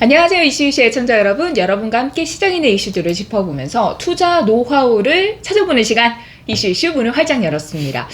안녕하세요. 이슈이슈 애청자 여러분. 여러분과 함께 시장인의 이슈들을 짚어보면서 투자 노하우를 찾아보는 시간 이슈이슈 문을 활짝 열었습니다.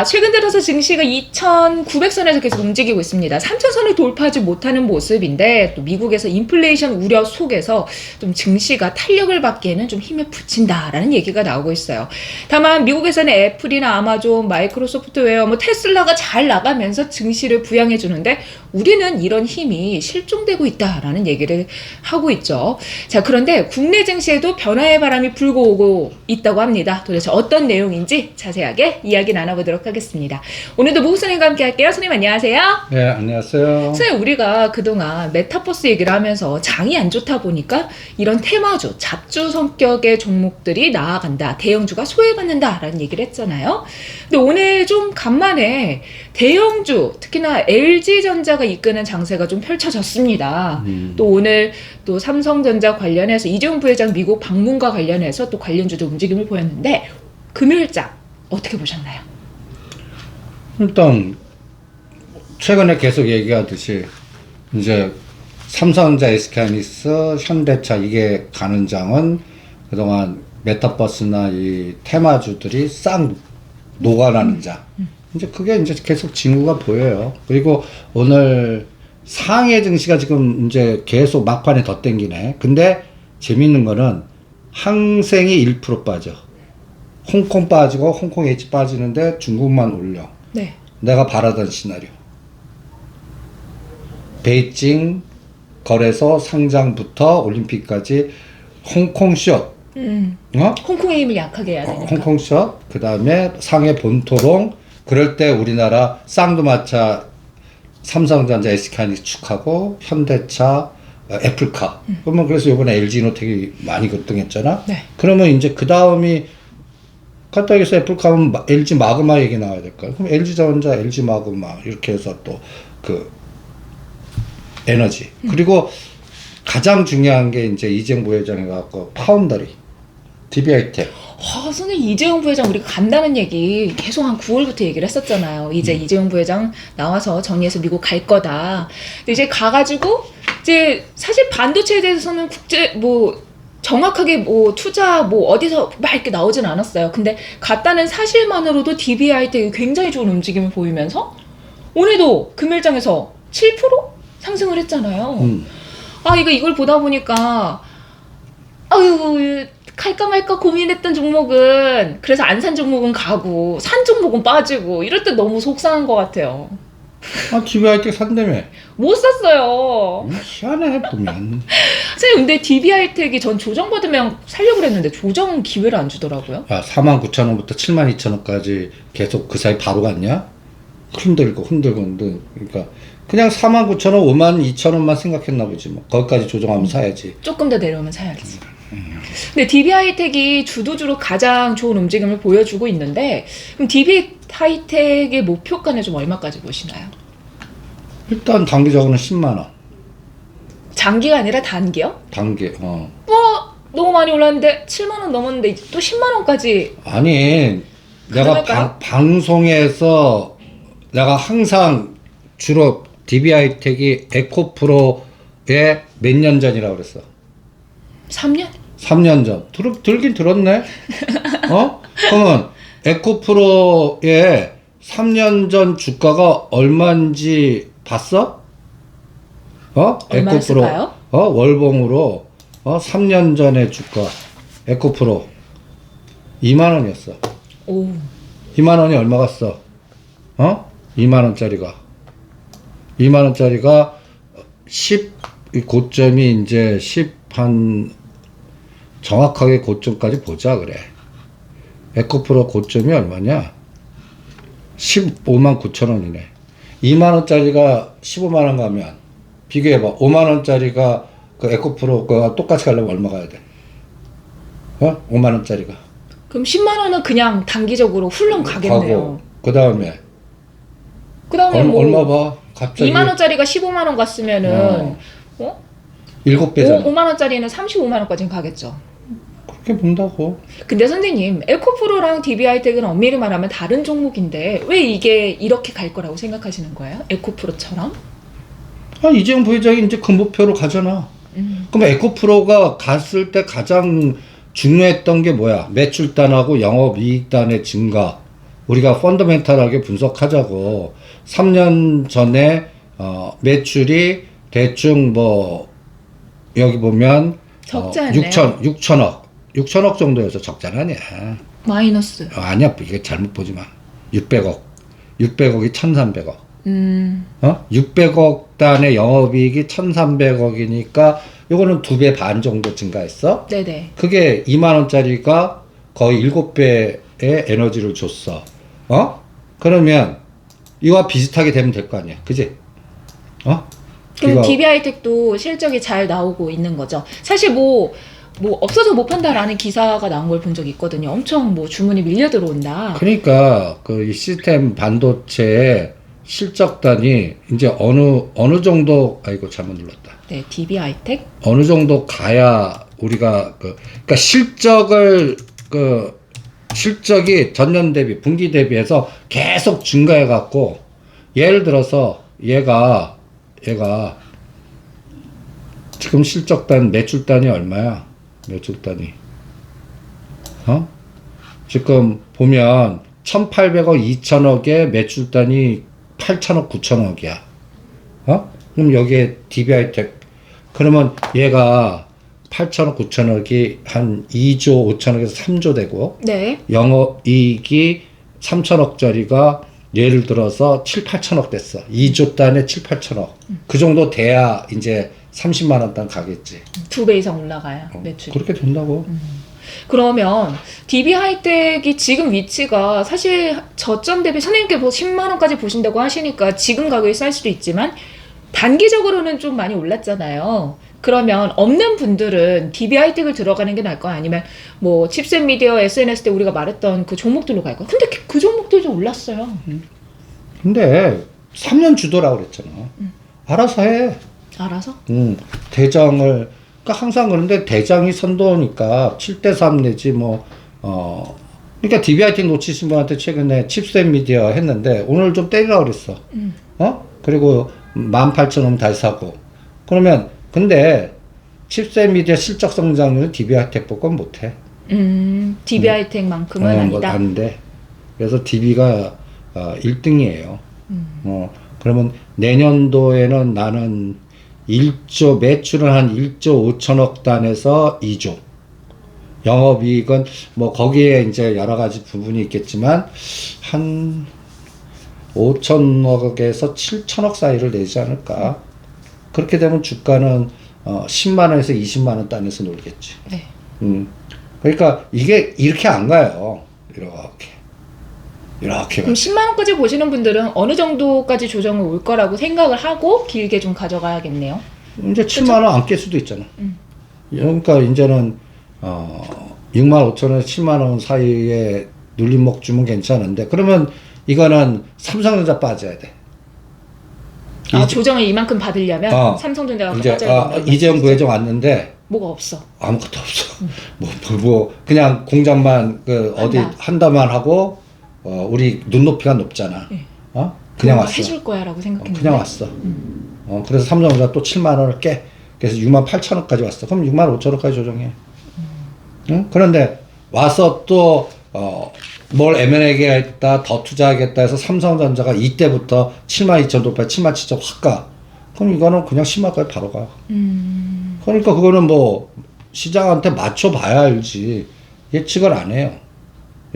최근 들어서 증시가 2,900선에서 계속 움직이고 있습니다. 3,000선을 돌파하지 못하는 모습인데 또 미국에서 인플레이션 우려 속에서 좀 증시가 탄력을 받기에는 좀 힘에 부친다라는 얘기가 나오고 있어요. 다만 미국에서는 애플이나 아마존, 마이크로소프트웨어, 테슬라가 잘 나가면서 증시를 부양해 주는데 우리는 이런 힘이 실종되고 있다라는 얘기를 하고 있죠. 자, 그런데 국내 증시에도 변화의 바람이 불고 오고 있다고 합니다. 도대체 어떤 내용인지 자세하게 이야기 나눠보도록 하겠습니다. 오늘도 모국선생님과 함께 할게요. 선생님 안녕하세요. 네, 안녕하세요. 선생님, 우리가 그동안 메타버스 얘기를 하면서 장이 안 좋다 보니까 이런 테마주, 잡주 성격의 종목들이 나아간다, 대형주가 소외받는다라는 얘기를 했잖아요. 근데 오늘 좀 간만에 대형주, 특히나 LG전자가 이끄는 장세가 좀 펼쳐졌습니다. 또 오늘 또 삼성전자 관련해서 이재용 부회장 미국 방문과 관련해서 또 관련주도 움직임을 보였는데 금요일장 어떻게 보셨나요? 일단 최근에 계속 얘기하듯이 이제 삼성전자, SK하이닉스, 현대차 이게 가는 장은 그동안 메타버스나 이 테마주들이 싹 녹아나는 장. 이제 그게 이제 계속 징후가 보여요. 그리고 오늘 상해 증시가 지금 이제 계속 막판에 더 땡기네. 근데 재밌는 거는 항생이 1% 빠져. 홍콩 빠지고 홍콩 H 빠지는데 중국만 올려. 네. 내가 바라던 시나리오. 베이징 거래소 상장부터 올림픽까지 홍콩 숏. 홍콩의 힘을 약하게 해야 되니까. 홍콩 숏. 그 다음에 상해 본토롱. 그럴 때 우리나라 쌍두마차 삼성전자, SK하이닉스 축하고 현대차, 애플카. 그러면 그래서 이번에 LG이노텍이 많이 급등했잖아. 네. 그러면 이제 그 다음이 카타기에서 애플카면 LG 마그마 얘기 나와야 될까요? 그럼 LG전자, LG 마그마 이렇게 해서 또 그 에너지. 그리고 가장 중요한 게 이제 이재용 부회장이 갖고 파운더리, DB하이텍. 선생님, 이재용 부회장 우리가 간다는 얘기 계속 한 9월부터 얘기를 했었잖아요. 이제 이재용 부회장 나와서 정리해서 미국 갈 거다. 근데 이제 가가지고 이제 사실 반도체에 대해서는 정확하게 투자 어디서 막 이렇게 나오진 않았어요. 근데 갔다는 사실만으로도 DB하이텍이 굉장히 좋은 움직임을 보이면서 오늘도 금일장에서 7% 상승을 했잖아요. 이걸 보다 보니까 갈까 말까 고민했던 종목은, 그래서 안 산 종목은 가고 산 종목은 빠지고 이럴 때 너무 속상한 것 같아요. DB하이텍 산다며. 못 샀어요. 희한해 보면. 선생님, 근데 DB하이텍이 전 조정받으면 살려고 그랬는데 조정 기회를 안 주더라고요. 야, 49,000원부터 72,000원까지 계속 그 사이 바로 갔냐? 흔들고. 그러니까 그냥 49,000원, 52,000원만 생각했나 보지 뭐. 거기까지 조정하면 사야지. 조금 더 내려오면 사야지. 근데 DB하이텍이 주도주로 가장 좋은 움직임을 보여주고 있는데, 그럼 DB하이텍의 목표가는 좀 얼마까지 보시나요? 일단 단기적으로는 10만 원. 장기가 아니라 단기요? 단기. 너무 많이 올랐는데 7만 원 넘었는데 또 10만 원까지. 아니, 내가 방송에서 내가 항상 주로 DB하이텍이 에코프로의 몇 년 전이라고 그랬어. 3년? 3년 전. 들긴 들었네? 그러면 에코프로의 3년 전 주가가 얼마인지 봤어? 얼마였을까요? 에코프로, 월봉으로, 3년 전의 주가, 에코프로, 2만원이었어. 오. 2만원이 얼마 갔어? 2만원짜리가. 2만원짜리가 고점이 이제 정확하게 고점까지 보자, 그래. 에코프로 고점이 얼마냐? 15만 9천 원이네. 2만원짜리가 15만원 가면, 비교해봐. 5만원짜리가 그 에코프로가 똑같이 가려면 얼마 가야 돼? 5만원짜리가. 그럼 10만 원은 그냥 단기적으로 훌렁 가겠네요. 그 다음에 얼마 봐? 갑자기 2만 원짜리가 15만 원 갔으면은 7배잖아. 5만 원짜리는 35만 원까지는 가겠죠. 그렇게 본다고. 근데 선생님, 에코프로랑 DB하이텍은 엄밀히 말하면 다른 종목인데 왜 이게 이렇게 갈 거라고 생각하시는 거예요? 에코프로처럼? 이재용 부회장이 이제 그 목표로 가잖아. 그럼 에코프로가 갔을 때 가장 중요했던 게 뭐야? 매출단하고 영업이익단의 증가. 우리가 펀더멘탈하게 분석하자고. 3년 전에 매출이 대충 뭐 여기 보면 적지 않네요. 6천억 정도여서 적자는 아니야. 마이너스. 아니야, 이게 잘못 보지 마. 600억이 1,300억. 600억 단의 영업이익이 1,300억이니까 요거는 2배 반 정도 증가했어. 네네. 그게 2만 원짜리가 거의 7배의 에너지를 줬어. 그러면 이와 비슷하게 되면 될 거 아니야. 그지? 그럼 이거- DB하이텍도 실적이 잘 나오고 있는 거죠. 사실 뭐 없어서 못 판다라는 기사가 나온 걸 본 적이 있거든요. 엄청 뭐 주문이 밀려 들어온다. 그러니까 이 시스템 반도체의 실적단이 이제 어느 정도 아이고 잘못 눌렀다. 네, DB하이텍. 어느 정도 가야 우리가 그러니까 실적이 전년 대비 분기 대비해서 계속 증가해 갖고 예를 들어서 얘가 지금 실적단 매출단이 얼마야? 매출단이 지금 보면 1,800억, 2,000억의 매출단이 8,000억, 9,000억이야. 그럼 여기에 DB하이텍 그러면 얘가 8,000억, 9,000억이 한 2조 5천억에서 3조 되고 네. 영업이익이 3천억짜리가 예를 들어서 7, 8천억 됐어. 2조 단에 7, 8천억. 그 정도 돼야 이제 30만 원 단 가겠지. 2배 이상 올라가요. 매출이. 그렇게 된다고. 그러면 DB하이텍이 지금 위치가 사실 저점 대비 선생님께 뭐 10만 원까지 보신다고 하시니까 지금 가격이 쌀 수도 있지만 단기적으로는 좀 많이 올랐잖아요. 그러면 없는 분들은 DB하이텍을 들어가는 게 나을까요? 아니면 뭐 칩셋 미디어 SNS 때 우리가 말했던 그 종목들로 갈까요? 근데 그 종목들도 올랐어요. 근데 3년 주도라고 그랬잖아. 알아서 해. 알아서? 대장을 그러니까 항상 그런데 대장이 선도니까 7대3 내지 그러니까 DB하이텍 놓치신 분한테 최근에 칩셋 미디어 했는데 오늘 좀 때리라고 그랬어. 그리고 18,000원 다시 사고. 그러면 근데 칩셋 미디어 실적 성장률은 DB하이텍보다 못해. DB하이텍만큼은 아니다. 아닌데. 그래서 DB가 1등이에요. 그러면 내년도에는 나는 매출은 한 1조 5천억 단에서 2조. 영업이익은 뭐 거기에 이제 여러 가지 부분이 있겠지만 한 5천억에서 7천억 사이를 내지 않을까. 그렇게 되면 주가는 10만 원에서 20만 원 단에서 놀겠지. 네. 그러니까 이게 이렇게 안 가요. 이렇게 그럼 10만 원까지 보시는 분들은 어느 정도까지 조정을 올 거라고 생각을 하고 길게 좀 가져가야겠네요. 이제 7만 원 안 깰 수도 있잖아. 그러니까 이제는 6만 5천 원에서 7만 원 사이에 눌림목 주면 괜찮은데 그러면 이거는 삼성전자 빠져야 돼. 조정을 이만큼 받으려면 삼성전자가 이제 빠져야 된다. 이재용 부회장 왔는데 뭐가 없어. 아무것도 없어. 그냥 공장만 어디 한다만 하고 우리 눈높이가 높잖아. 네. 그냥 왔어. 해줄 거야라고 생각했는데. 그냥 왔어. 그래서 삼성전자 또 7만 원을 깨. 그래서 6만 8천원까지 왔어. 그럼 6만 5천원까지 조정해. 응? 그런데 와서 또 뭘 M&A 하겠다, 더 투자하겠다 해서 삼성전자가 이때부터 7만 2천 돌파, 7만 7천 확 가. 그럼 이거는 그냥 10만까지 바로 가. 그러니까 그거는 뭐 시장한테 맞춰봐야 알지. 예측을 안 해요.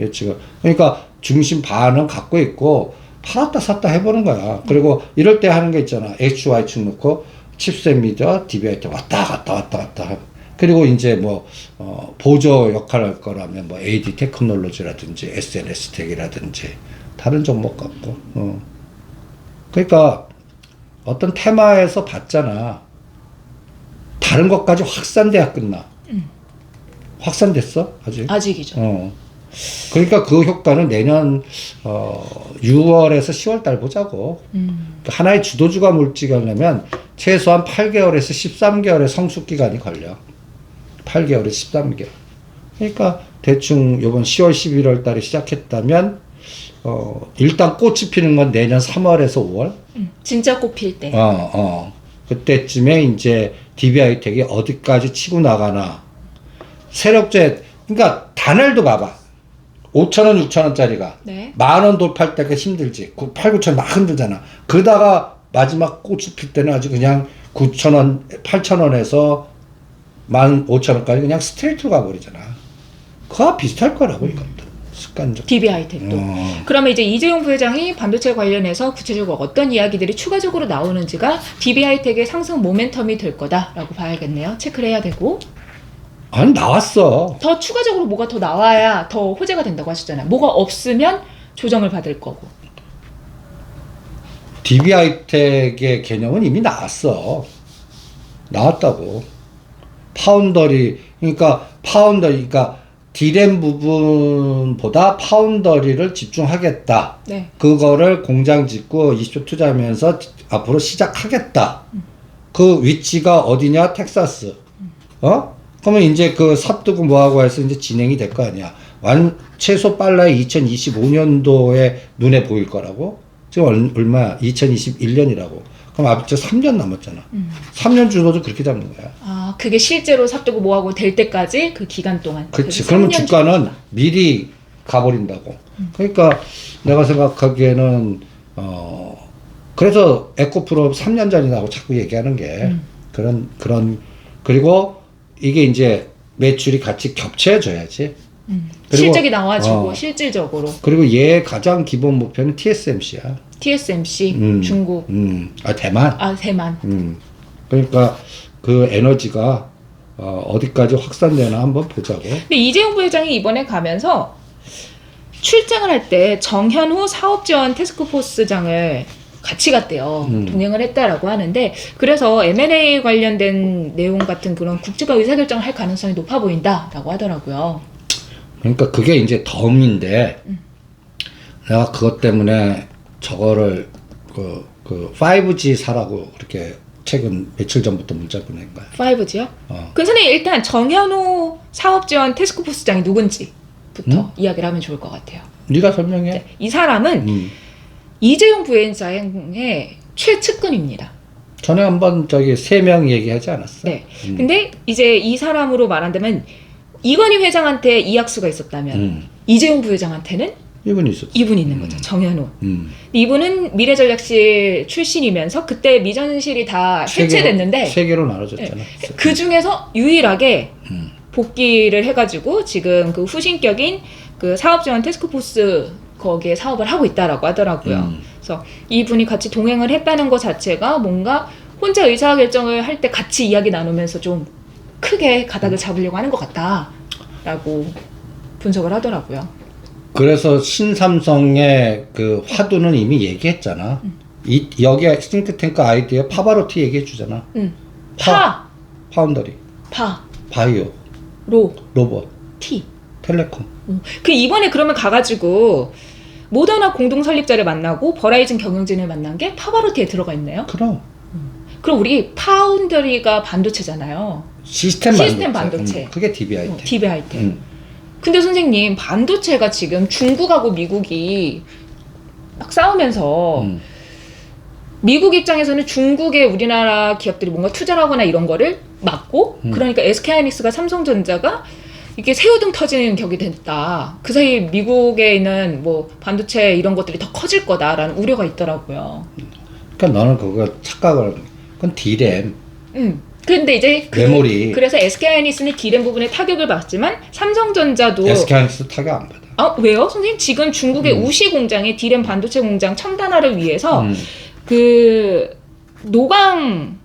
예측을. 그러니까 중심 반은 갖고 있고 팔았다 샀다 해보는 거야. 그리고 이럴 때 하는 게 있잖아. HY축 넣고 칩셋 미디어, DB하이텍 왔다 갔다. 그리고 이제 보조 역할을 할 거라면 AD 테크놀로지라든지 SNS 텍이라든지 다른 종목 같고. 그러니까 어떤 테마에서 봤잖아. 다른 것까지 확산돼야 끝나. 확산됐어? 아직이죠. 그러니까 그 효과는 내년 6월에서 10월 달 보자고. 하나의 주도주가 물지가려면 최소한 8개월에서 13개월의 성숙 기간이 걸려. 8개월에서 13개월. 그러니까 대충 이번 10월, 11월 달에 시작했다면 일단 꽃이 피는 건 내년 3월에서 5월. 진짜 꽃 필 때. 그때쯤에 이제 DB하이텍이 어디까지 치고 나가나. 세력제, 그러니까 단알도 봐봐. 5,000원, 6,000원짜리가 네. 10,000원 돌파할 때가 힘들지. 8, 9,000원 막 흔들잖아. 그러다가 마지막 꽃이 필 때는 아주 그냥 9,000원, 8,000원에서 15,000원까지 그냥 스트레이트로 가버리잖아. 그거와 비슷할 거라고, 이것도. 습관적. DB하이텍도. 그러면 이제 이재용 부회장이 반도체 관련해서 구체적으로 어떤 이야기들이 추가적으로 나오는지가 DB하이텍의 상승 모멘텀이 될 거다라고 봐야겠네요. 체크를 해야 되고. 아니, 나왔어. 더 추가적으로 뭐가 더 나와야 더 호재가 된다고 하시잖아요. 뭐가 없으면 조정을 받을 거고. DB하이텍의 개념은 이미 나왔어. 나왔다고. 파운더리, 그러니까 D램 부분보다 파운더리를 집중하겠다. 네. 그거를 공장 짓고 20조 투자하면서 앞으로 시작하겠다. 그 위치가 어디냐? 텍사스. 그러면 이제 그 삽두고 뭐하고 해서 이제 진행이 될 거 아니야. 최소 빨라야 2025년도에 눈에 보일 거라고? 지금 얼마야? 2021년이라고. 그럼 앞으로 3년 남았잖아. 3년 주도도 그렇게 잡는 거야. 아, 그게 실제로 삽두고 뭐하고 될 때까지 그 기간 동안. 그렇지. 그러면 3년 주가는 주도다. 미리 가버린다고. 그러니까 내가 생각하기에는 그래서 에코프로 3년 전이라고 자꾸 얘기하는 게 그리고 이게 이제 매출이 같이 겹쳐져야지. 그리고, 실적이 나와주고 실질적으로. 그리고 얘 가장 기본 목표는 TSMC야. TSMC 중국. 대만. 아, 대만. 그러니까 그 에너지가 어디까지 확산되나 한번 보자고. 근데 이재용 부회장이 이번에 가면서 출장을 할 때 정현우 사업지원 태스크포스장을 같이 갔대요. 동행을 했다라고 하는데, 그래서 M&A 관련된 내용 같은 그런 국제가 의사결정을 할 가능성이 높아 보인다라고 하더라고요. 그러니까 그게 이제 덤인데 내가 그것 때문에 저거를 그 5G 사라고 이렇게 최근 며칠 전부터 문자 보낸 거야. 5G요? 그 선생님 일단 정현우 사업지원 태스크포스장이 누군지부터 이야기를 하면 좋을 것 같아요. 네가 설명해. 네, 이 사람은 이재용 부회장의 최측근입니다. 전에 한번 저기 3명 얘기하지 않았어? 네. 근데 이제 이 사람으로 말한다면 이건희 회장한테 이학수가 있었다면 이재용 부회장한테는 이분이 있었어. 이분이 있는 거죠. 정현우. 음. 이분은 미래전략실 출신이면서 그때 미전실이 다 해체됐는데 세 개로 나눠졌잖아. 네. 그 중에서 유일하게 복귀를 해가지고 지금 그 후신격인 그 사업지원 태스크포스 거기에 사업을 하고 있다라고 하더라고요. 그래서 이분이 같이 동행을 했다는 것 자체가 뭔가 혼자 의사결정을 할 때 같이 이야기 나누면서 좀 크게 가닥을 잡으려고 하는 것 같다라고 분석을 하더라고요. 그래서 신삼성의 그 화두는 이미 얘기했잖아. 여기에 싱크탱크 아이디어 파바로티 얘기해 주잖아. 파운더리, 바이오, 로봇, 텔레콤. 그 이번에 그러면 가가지고 모더나 공동 설립자를 만나고 버라이즌 경영진을 만난 게 파바로티에 들어가 있네요. 그럼 우리 파운더리가 반도체잖아요. 시스템 반도체. 그게 DB하이텍. DB하이텍. 근데 선생님 반도체가 지금 중국하고 미국이 막 싸우면서 미국 입장에서는 중국의 우리나라 기업들이 뭔가 투자를 하거나 이런 거를 막고 그러니까 SK하이닉스가 삼성전자가 이게 새우등 터지는 격이 됐다. 그 사이 미국에 있는 뭐 반도체 이런 것들이 더 커질 거다라는 우려가 있더라고요. 그러니까 너는 그거 착각을 그건 D램. 근데 이제 메모리. 그래서 SK하이닉스는 D램 부분에 타격을 받지만 삼성전자도 SK하이닉스 타격 안 받아. 아, 왜요? 선생님 지금 중국의 우시 공장에 D램 반도체 공장 첨단화를 위해서 그 노광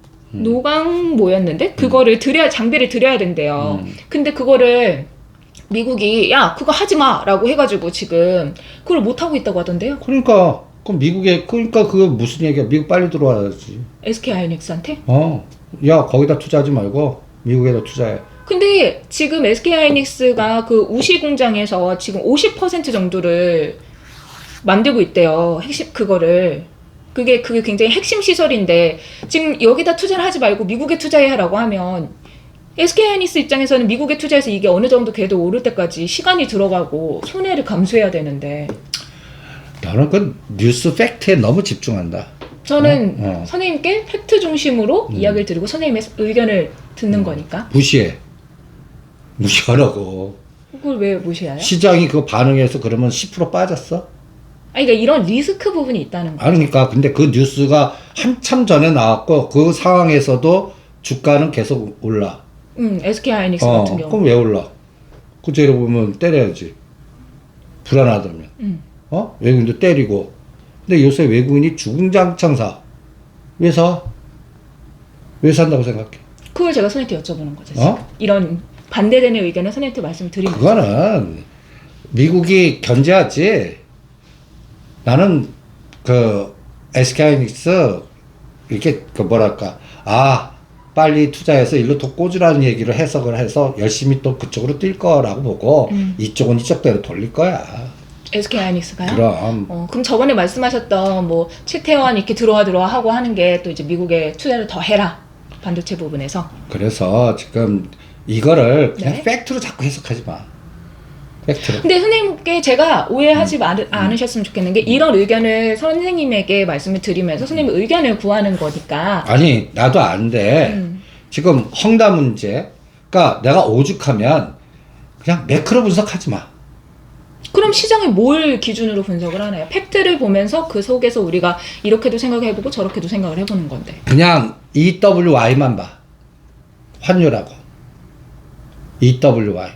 뭐였는데 그거를 장비를 들여야 된대요. 근데 그거를 미국이 야 그거 하지 마라고 해가지고 지금 그걸 못 하고 있다고 하던데요. 그러니까 그거 무슨 얘기야? 미국 빨리 들어와야지. SK하이닉스한테? 야 거기다 투자하지 말고 미국에다 투자해. 근데 지금 SK하이닉스가 그 우시 공장에서 지금 50% 정도를 만들고 있대요. 핵심 그거를. 그게 굉장히 핵심 시설인데 지금 여기다 투자를 하지 말고 미국에 투자해라고 하면 SK하이닉스 입장에서는 미국에 투자해서 이게 어느 정도 궤도 오를 때까지 시간이 들어가고 손해를 감수해야 되는데. 너는 그 뉴스 팩트에 너무 집중한다. 저는 선생님께 팩트 중심으로 이야기를 드리고 선생님의 의견을 듣는 거니까. 무시하라고. 그걸 왜 무시해요? 시장이 그거 반응해서 그러면 10% 빠졌어? 아니, 그러니까 이런 리스크 부분이 있다는 거죠. 아니, 그러니까 근데 그 뉴스가 한참 전에 나왔고 그 상황에서도 주가는 계속 올라. SK 하이닉스 같은 경우. 그럼 왜 올라? 그 재료 보면 때려야지. 불안하다면. 외국인도 때리고. 근데 요새 외국인이 주궁장창 사. 왜 사? 왜 산다고 생각해? 그걸 제가 선생님께 여쭤보는 거죠. 지금. 이런 반대되는 의견을 선생님께 말씀드린 거죠. 그거는 미국이 견제하지. 나는 그 SK하이닉스 이렇게 그 뭐랄까 빨리 투자해서 일로 더 꽂으라는 얘기를 해석을 해서 열심히 또 그쪽으로 뛸 거라고 보고 이쪽은 이쪽대로 돌릴 거야. SK 하이닉스가요? 그럼. 그럼 저번에 말씀하셨던 뭐 최태원 이렇게 들어와 하고 하는 게 또 이제 미국에 투자를 더 해라. 반도체 부분에서. 그래서 지금 이거를 그냥 네. 팩트로 자꾸 해석하지 마. 팩트로. 근데 선생님께 제가 오해하지 않으셨으면 좋겠는 게 이런 의견을 선생님에게 말씀을 드리면서 선생님 의견을 구하는 거니까. 아니 나도 안 돼. 지금 헝다 문제. 그러니까 내가 오죽하면 그냥 매크로 분석하지 마. 그럼 시장이 뭘 기준으로 분석을 하나요? 팩트를 보면서 그 속에서 우리가 이렇게도 생각해보고 저렇게도 생각을 해보는 건데. 그냥 EWY만 봐. 환율하고. EWY.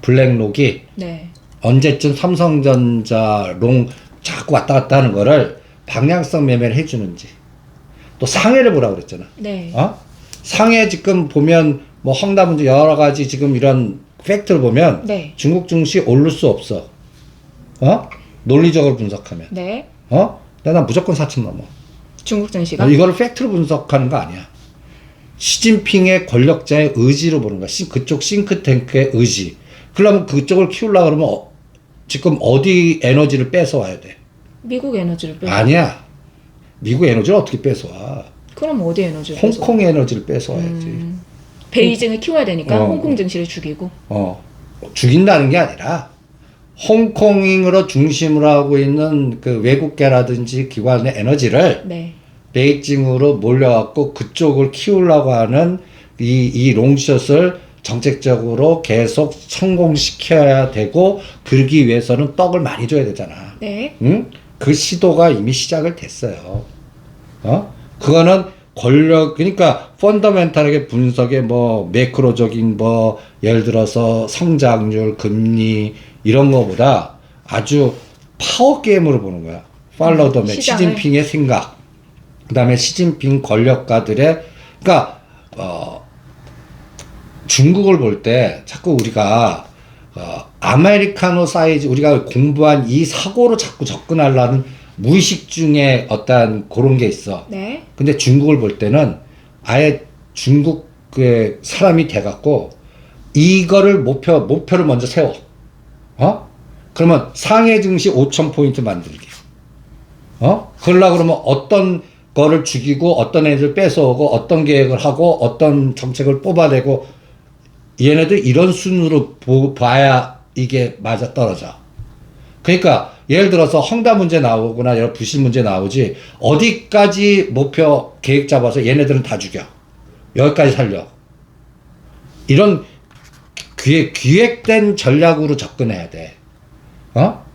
블랙록이 네. 언제쯤 삼성전자 롱 자꾸 왔다 갔다 하는 거를 방향성 매매를 해주는지. 또 상해를 보라고 그랬잖아. 네. 상해 지금 보면 뭐 헝다 문제 여러 가지 지금 이런 팩트를 보면 네. 중국 증시 오를 수 없어. 논리적으로 분석하면. 네. 근데 난 무조건 4천 넘어. 중국 증시가. 이거를 팩트로 분석하는 거 아니야. 시진핑의 권력자의 의지로 보는 거야. 그쪽 싱크탱크의 의지. 그러면 그쪽을 키우려고 그러면 지금 어디 에너지를 뺏어와야 돼? 미국 에너지를 뺏어. 아니야. 미국 에너지를 어떻게 뺏어와? 그럼 어디 에너지를 홍콩 에너지를 뺏어와야지. 베이징을 키워야 되니까 홍콩 증시를 죽이고. 죽인다는 게 아니라 홍콩으로 중심으로 하고 있는 그 외국계라든지 기관의 에너지를 네. 베이징으로 몰려갖고 그쪽을 키우려고 하는 이 롱숏을 정책적으로 계속 성공시켜야 되고 그러기 위해서는 떡을 많이 줘야 되잖아. 네. 응? 그 시도가 이미 시작을 됐어요. 그거는 그러니까 펀더멘탈하게 분석에 뭐 매크로적인 뭐 예를 들어서 성장률, 금리 이런 거보다 아주 파워 게임으로 보는 거야. 팔로우 더 맨, 시진핑의 생각. 그다음에 시진핑 권력가들의 그러니까 중국을 볼 때 자꾸 우리가 아메리카노 사이즈 우리가 공부한 이 사고로 자꾸 접근하려는 무의식 중에 어떤 그런 게 있어. 네. 근데 중국을 볼 때는 아예 중국의 사람이 돼갖고 이거를 목표를 먼저 세워. 그러면 상해 증시 5,000포인트 만들기. 그러려고 그러면 어떤 거를 죽이고 어떤 애들 뺏어오고 어떤 계획을 하고 어떤 정책을 뽑아내고 얘네들 이런 순으로 봐야 이게 맞아 떨어져. 그러니까 예를 들어서 헝다 문제 나오거나 여러 부실 문제 나오지 어디까지 목표 계획 잡아서 얘네들은 다 죽여. 여기까지 살려. 이런 기획된 전략으로 접근해야 돼.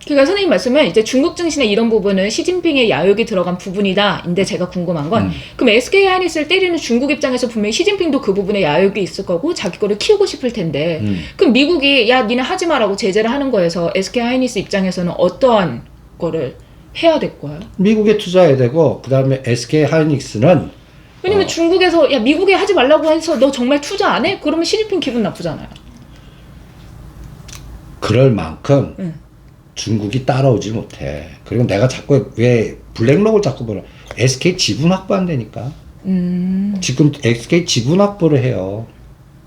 그러니까 선생님 말씀은 이제 중국 증시나 이런 부분은 시진핑의 야욕이 들어간 부분이다. 인데 제가 궁금한 건 그럼 SK 하이닉스를 때리는 중국 입장에서 분명히 시진핑도 그 부분에 야욕이 있을 거고 자기 거를 키우고 싶을 텐데 그럼 미국이 야 니네 하지 마라고 제재를 하는 거에서 SK 하이닉스 입장에서는 어떠한 거를 해야 될 거예요? 미국에 투자해야 되고 그다음에 SK 하이닉스는 왜냐면 중국에서 야 미국에 하지 말라고 해서 너 정말 투자 안 해? 그러면 시진핑 기분 나쁘잖아요. 그럴 만큼 중국이 따라오지 못해. 그리고 내가 자꾸 왜 블랙록을 자꾸 보라. SK 지분 확보한다니까. 지금 SK 지분 확보를 해요.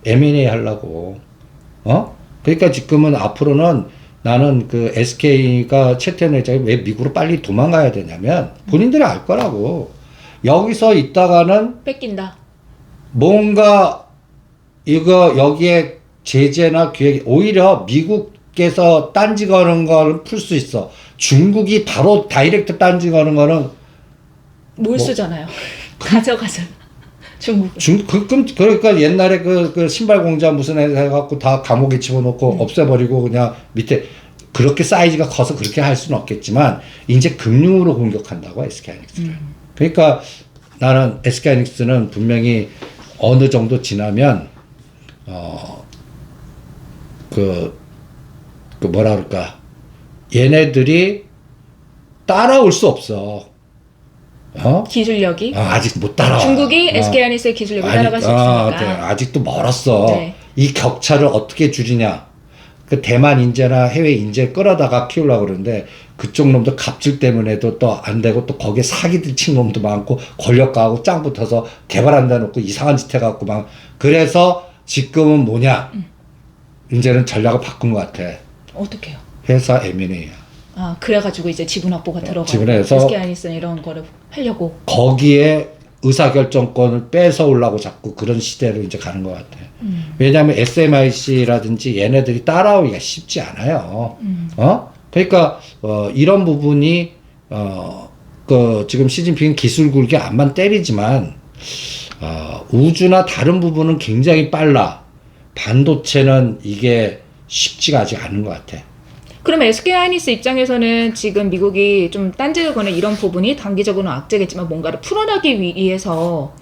M&A 하려고. 그러니까 지금은 앞으로는 나는 그 SK가 최태원 회장이 왜 미국으로 빨리 도망가야 되냐면 본인들이 알 거라고. 여기서 있다가는 뺏긴다. 뭔가 여기에 제재나 기획 오히려 미국에서 딴지 거는 거는 풀 수 있어. 중국이 바로 다이렉트 딴지 거는 거는 뭘 쓰잖아요. 가져가잖아. 중국. 그러니까 옛날에 그 신발 공장 무슨 애 해갖고 다 감옥에 집어넣고 없애버리고 그냥 밑에 그렇게 사이즈가 커서 그렇게 할 수는 없겠지만 이제 금융으로 공격한다고 SK하이닉스를. 그러니까 나는 SK하이닉스는 분명히 어느 정도 지나면 그 뭐라 그럴까 얘네들이 따라올 수 없어. 기술력이 아직 못 따라와. 중국이 SK하이닉스의 기술력을 따라갈 수 있으니까. 네, 아직도 멀었어. 네. 이 격차를 어떻게 줄이냐. 그 대만 인재나 해외 인재 끌어다가 키우려고 그러는데 그쪽 놈도 갑질 때문에도 또 안 되고 또 거기에 사기들 친 놈도 많고 권력가하고 짱 붙어서 개발한다 놓고 이상한 짓 해갖고 막 그래서 지금은 뭐냐. 이제는 전략을 바꾼 것 같아. 어떻게요? 회사 M&A야. 그래가지고 이제 지분 확보가 들어가고 지분에서 SK하이닉스는 이런 거를 하려고. 거기에 의사결정권을 뺏어오려고 자꾸 그런 시대로 이제 가는 것 같아. 왜냐하면 SMIC라든지 얘네들이 따라오기가 쉽지 않아요. 그러니까 이런 부분이 그 지금 시진핑 기술 굴기 안만 때리지만 우주나 다른 부분은 굉장히 빨라. 반도체는 이게 쉽지가 아직 않은 것 같아. 그러면 SK하이닉스 입장에서는 지금 미국이 좀 딴지거나 이런 부분이 단기적으로는 악재겠지만 뭔가를 풀어나기 위해서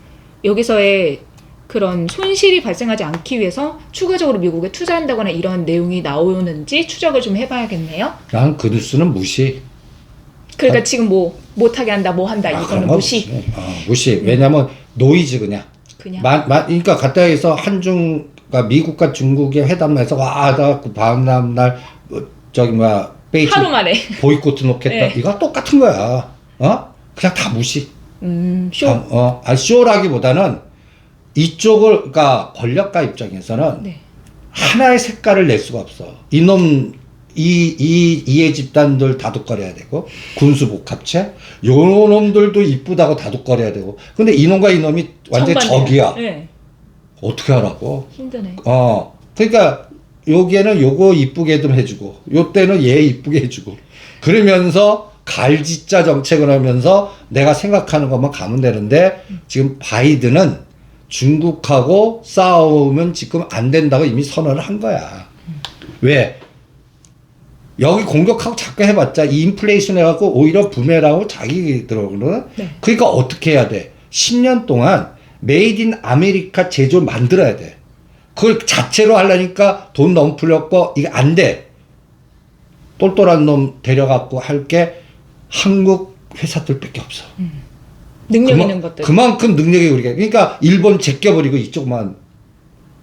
여기서의 그런 손실이 발생하지 않기 위해서 추가적으로 미국에 투자한다거나 이런 내용이 나오는지 추적을 좀 해봐야겠네요. 난 그 뉴스는 무시. 그러니까 지금 뭐 못하게 한다, 뭐 한다 이거는 무시. 무시. 왜냐면 노이즈 그냥. 그러니까 가까이서 그러니까 미국과 중국의 회담에서 나 그 다음 날 베이징 하루 만에 보이콧 놓겠다. 네. 이거 똑같은 거야. 그냥 다 무시. 쇼. 쇼라기보다는 이쪽을 그러니까 권력가 입장에서는 네. 하나의 색깔을 낼 수가 없어. 이놈 이해 집단들 다독거려야 되고 군수복합체 요놈들도 이쁘다고 다독거려야 되고 근데 이놈과 이놈이 완전 적이야. 네. 어떻게 하라고? 힘드네. 그러니까 여기에는 요거 이쁘게 좀 해주고 요때는 얘 이쁘게 해주고 그러면서 갈짓자 정책을 하면서 내가 생각하는 것만 가면 되는데 지금 바이든은 중국하고 싸우면 지금 안 된다고 이미 선언을 한 거야. 왜? 여기 공격하고 자꾸 해봤자 이 인플레이션 해갖고 오히려 부메랑으로 자기 들어오거든. 네. 그러니까 어떻게 해야 돼? 10년 동안 메이드 인 아메리카 제조를 만들어야 돼. 그걸 자체로 하려니까 돈 너무 풀렸고 이게 안 돼. 똘똘한 놈 데려갖고 할 게 한국 회사들밖에 없어. 능력 있는 것들. 그만큼 능력이 우리가 그러니까 일본 제껴버리고 이쪽만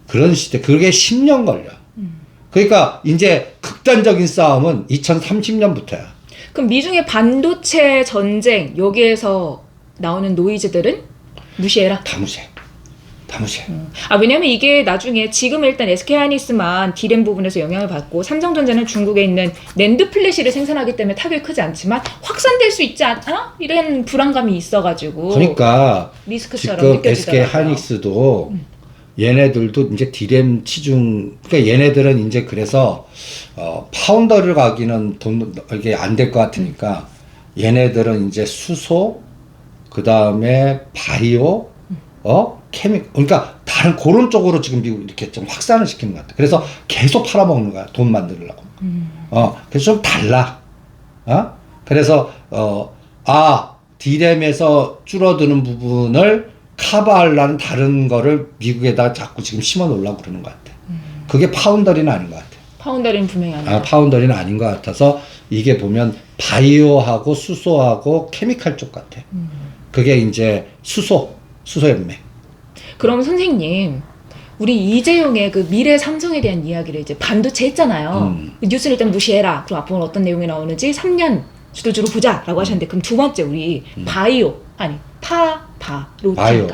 그런 시대. 그게 10년 걸려. 그러니까 이제 극단적인 싸움은 2030년부터야. 그럼 미중의 반도체 전쟁 여기에서 나오는 노이즈들은 무시해라. 다 무시해. 왜냐면 이게 나중에 지금 일단 SK하이닉스만 D램 부분에서 영향을 받고 삼성전자는 중국에 있는 낸드 플래시를 생산하기 때문에 타격이 크지 않지만 확산될 수 있지 않아? 이런 불안감이 있어가지고 그러니까 리스크처럼 지금 느껴지더라고요. SK하이닉스도 얘네들도 이제 D램 치중 그러니까 얘네들은 이제 그래서 파운더를 가기는 돈 이게 안 될 것 같으니까 얘네들은 이제 수소 그 다음에 바이오 그러니까 다른 그런 쪽으로 지금 미국 이렇게 좀 확산을 시키는 것 같아. 그래서 계속 팔아먹는 거야. 돈 만들려고. 그래서 좀 달라. 그래서 D램에서 줄어드는 부분을 커버하려는 다른 거를 미국에다 자꾸 지금 심어 놓으려고 그러는 것 같아. 그게 파운더리는 아닌 것 같아. 파운더리는 분명히 아니야. 파운더리는 아닌 것 같아서 이게 보면 바이오하고 수소하고 케미칼 쪽 같아. 그게 이제 수소 연맥. 그럼 선생님, 우리 이재용의 그 미래 삼성에 대한 이야기를 이제 반도체 했잖아요. 뉴스를 일단 무시해라. 그럼 앞으로 어떤 내용이 나오는지 3년 주도주로 보자라고 하셨는데 그럼 두 번째 우리 바이오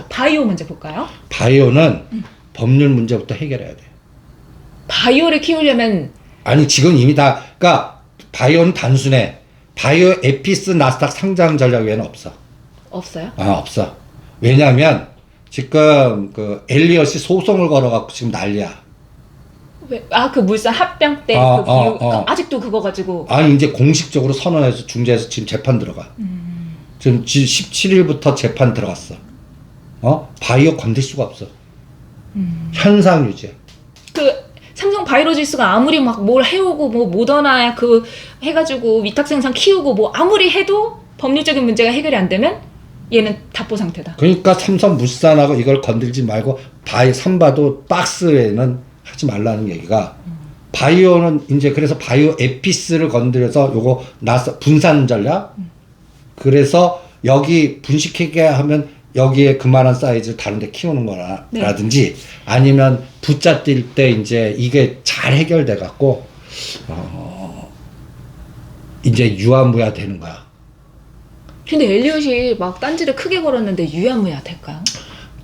바이오 먼저 볼까요? 바이오는 법률 문제부터 해결해야 돼. 바이오를 키우려면 지금 이미 그러니까 바이오는 단순해. 바이오 에피스 나스닥 상장 전략 외에는 없어. 없어요? 없어. 왜냐하면 지금 그 엘리엇이 소송을 걸어갖고 지금 난리야. 왜? 그 물산 합병 때 아직도 그거 가지고. 이제 공식적으로 선언해서 중재해서 지금 재판 들어가. 지금 17일부터 재판 들어갔어. 바이오 건들 수가 없어. 현상 유지. 그 삼성 바이오로지스가 아무리 막 뭘 해오고 뭐 모더나 그 해가지고 위탁 생산 키우고 뭐 아무리 해도 법률적인 문제가 해결이 안 되면 얘는 답보 상태다. 그러니까 삼성물산하고 이걸 건들지 말고 삼바도 박스에는 하지 말라는 얘기가 바이오는 이제 그래서 바이오 에피스를 건드려서 요거 나서 분산 전략 그래서 여기 분식회계 하면 여기에 그만한 사이즈를 다른 데 키우는 거라든지 아니면 부자 뛸 때 이제 이게 잘 해결돼 갖고 이제 유아무야 되는 거야. 근데 엘리엇이 막 딴지를 크게 걸었는데 유야무야 될까요?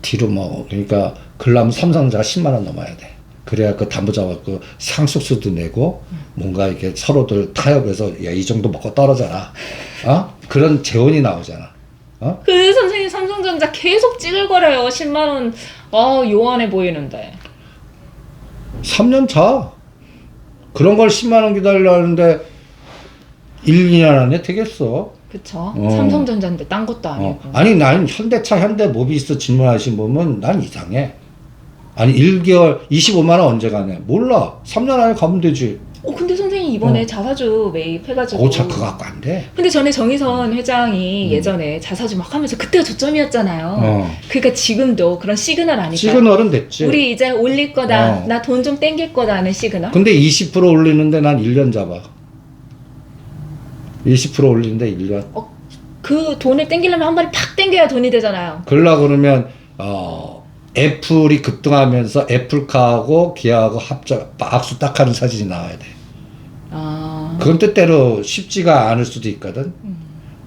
뒤로 뭐 그러니까 그러려면 삼성전자가 10만 원 넘어야 돼. 그래야 그 담보자가 그 상속수도 내고 뭔가 이렇게 서로들 타협해서 야 이 정도 먹고 떨어져라. 그런 재원이 나오잖아. 그 선생님 삼성전자 계속 찌글거려요. 10만 원. 요원해 보이는데. 3년 차. 그런 걸 10만 원 기다리려는데 1, 2년 안에 되겠어. 그쵸. 삼성전자인데 딴 것도 아니고. 아니 나는 현대차 현대모비스 질문하신 분은 난 이상해. 아니 1개월 25만 원 언제 가네. 몰라. 3년 안에 가면 되지. 근데 선생님 이번에 자사주 매입해가지고. 차 그거 갖고 안 돼. 근데 전에 정의선 회장이 예전에 자사주 막 하면서 그때가 저점이었잖아요. 그러니까 지금도 그런 시그널 아닐까요? 시그널은 됐지. 우리 이제 올릴 거다. 나 돈 좀 땡길 거다 하는 시그널. 근데 20% 올리는데 난 1년 잡아. 20% 올리는데 1년. 그 돈을 땡기려면 한 번에 팍 땡겨야 돈이 되잖아요. 그러려고 그러면 애플이 급등하면서 애플카하고 기아하고 악수 딱 하는 사진이 나와야 돼. 그건 뜻대로 쉽지가 않을 수도 있거든.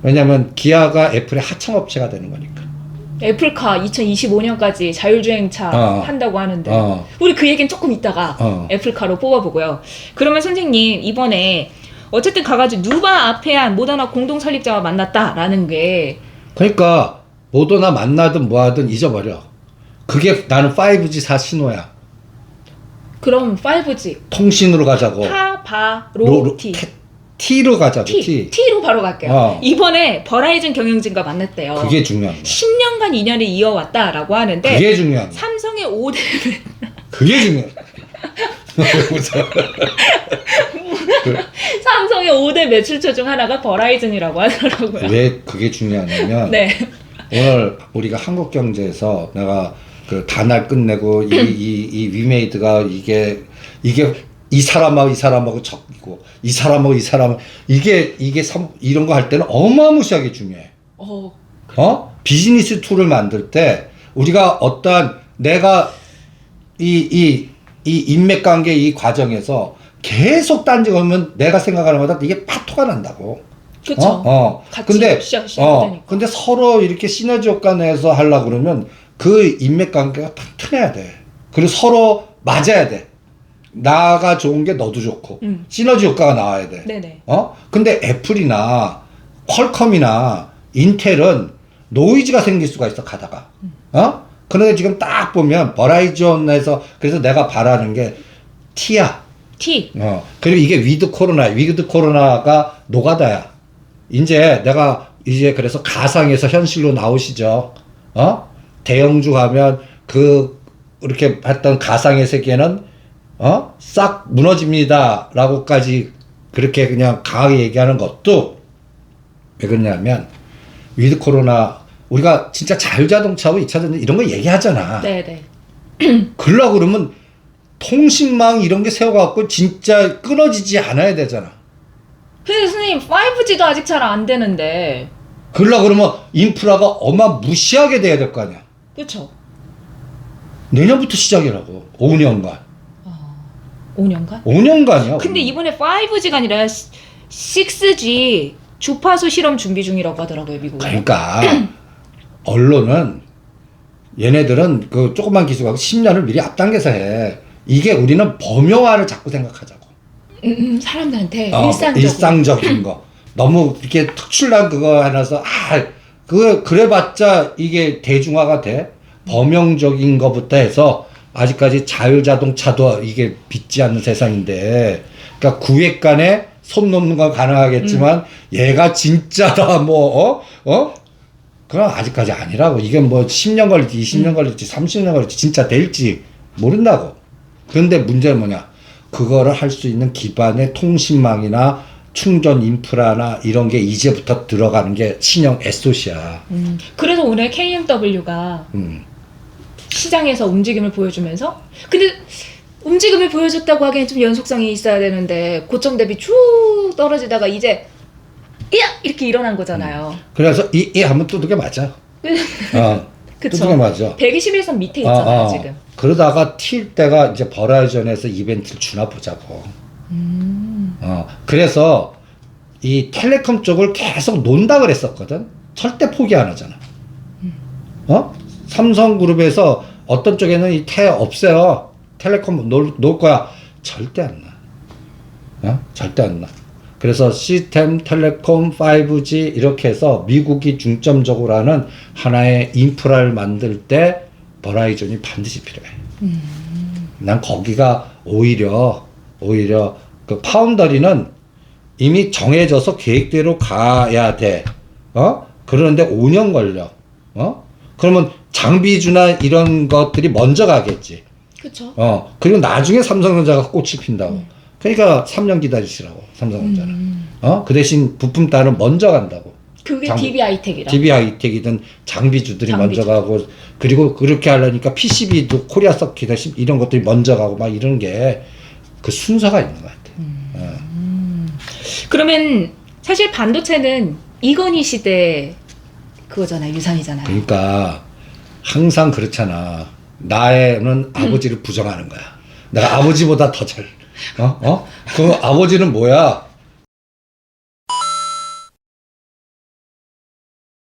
왜냐면 기아가 애플의 하청업체가 되는 거니까. 애플카 2025년까지 자율주행차 한다고 하는데 우리 그 얘기는 조금 이따가 애플카로 뽑아보고요. 그러면 선생님 이번에 어쨌든 가가지고 누바 아페안 모더나 공동 설립자와 만났다라는 게 그러니까 모더나 만나든 뭐하든 잊어버려. 그게 나는 5G 신호야. 그럼 5G 통신으로 가자고. 파바로티 T로 가자고. T로 바로 갈게요. 이번에 버라이즌 경영진과 만났대요. 그게 중요한 거야. 10년간 인연을 이어왔다라고 하는데 그게 중요한 거야. 삼성의 5대 그게 중요해. 삼성의 5대 매출처 중 하나가 버라이즌이라고 하더라고요. 왜 그게 중요하냐면 네. 오늘 우리가 한국경제에서 내가 그 단알 끝내고 이 위메이드가 이게 이 사람하고 적이고 이 사람하고 이게 이런 거 할 때는 어마무시하게 중요해. 비즈니스 툴을 만들 때 우리가 내가 이 인맥관계 이 과정에서 계속 딴지 걸면 내가 생각하는 것보다 이게 파토가 난다고. 그렇죠. 근데 서로 이렇게 시너지 효과 내서 하려고 그러면 그 인맥관계가 튼튼해야 돼. 그리고 서로 맞아야 돼. 나가 좋은 게 너도 좋고 시너지 효과가 나와야 돼. 네네. 근데 애플이나 퀄컴이나 인텔은 노이즈가 생길 수가 있어 가다가. 그런데 지금 딱 보면 버라이즌에서 그래서 내가 바라는 게 T야. T. 그리고 이게 위드 코로나가 노가다야. 내가 그래서 가상에서 현실로 나오시죠. 대형주 가면 이렇게 했던 가상의 세계는 싹 무너집니다. 라고까지 그렇게 그냥 강하게 얘기하는 것도 왜 그러냐면 위드 코로나 우리가 진짜 자율자동차하고 2차 전지 이런 거 얘기하잖아. 네네. 그러려고 그러면 통신망 이런 게 세워갖고 진짜 끊어지지 않아야 되잖아. 근데 선생님 5G도 아직 잘 안 되는데. 그러려고 그러면 인프라가 어마무시하게 돼야 될 거 아니야. 그렇죠. 내년부터 시작이라고. 5년간. 5년간? 5년간이야. 근데 이번에 5G가 아니라 6G 주파수 실험 준비 중이라고 하더라고요, 미국은. 그러니까 언론은 얘네들은 그 조그만 기술하고 10년을 미리 앞당겨서 해. 이게 우리는 범용화를 자꾸 생각하자고. 사람들한테 일상적인 거. 너무 이렇게 특출난 그거 해놔서 그래봤자 이게 대중화가 돼. 범용적인 거부터 해서 아직까지 자율자동차도 이게 믿지 않는 세상인데, 그러니까 구획간에 손 놓는 건 가능하겠지만 얘가 진짜다 그건 아직까지 아니라고. 이게 뭐 10년 걸릴지 20년 걸릴지 30년 걸릴지 진짜 될지 모른다고. 그런데 문제는 뭐냐, 그거를 할 수 있는 기반의 통신망이나 충전 인프라나 이런 게 이제부터 들어가는 게 신형 SOC야. 그래서 오늘 KMW가 시장에서 움직임을 보여주면서, 근데 움직임을 보여줬다고 하기엔 좀 연속성이 있어야 되는데 고점 대비 쭉 떨어지다가 이제 이렇게 일어난 거잖아요. 그래서 이 하면 두들겨 맞아. 그쵸. 두들겨 맞아. 121선 밑에 있잖아요, 지금. 그러다가 튈 때가 이제 버라이전에서 이벤트를 주나 보자고. 그래서 이 텔레콤 쪽을 계속 논다 그랬었거든. 절대 포기 안 하잖아. 삼성그룹에서 어떤 쪽에는 이 없애요. 텔레콤 놓을 거야. 절대 안 나. 절대 안 나. 그래서 시스템, 텔레콤, 5G 이렇게 해서 미국이 중점적으로 하는 하나의 인프라를 만들 때 버라이전이 반드시 필요해. 난 거기가 오히려 그 파운더리는 이미 정해져서 계획대로 가야 돼. 그러는데 5년 걸려. 그러면 장비주나 이런 것들이 먼저 가겠지. 그쵸. 그리고 나중에 삼성전자가 꽃이 핀다고. 그러니까 3년 기다리시라고, 삼성전자는. 그 대신 부품 따는 먼저 간다고. 그게 DBI텍이라. DBI텍이든 장비주들이 먼저 가고, 그리고 그렇게 하려니까 PCB도 코리아 서킷 이런 것들이 먼저 가고 막 이런 게 그 순서가 있는 것 같아. 그러면 사실 반도체는 이건희 시대 그거잖아요, 유산이잖아요. 그러니까 항상 그렇잖아. 나는 아버지를 부정하는 거야. 내가 아버지보다 더 잘, 그 아버지는 뭐야?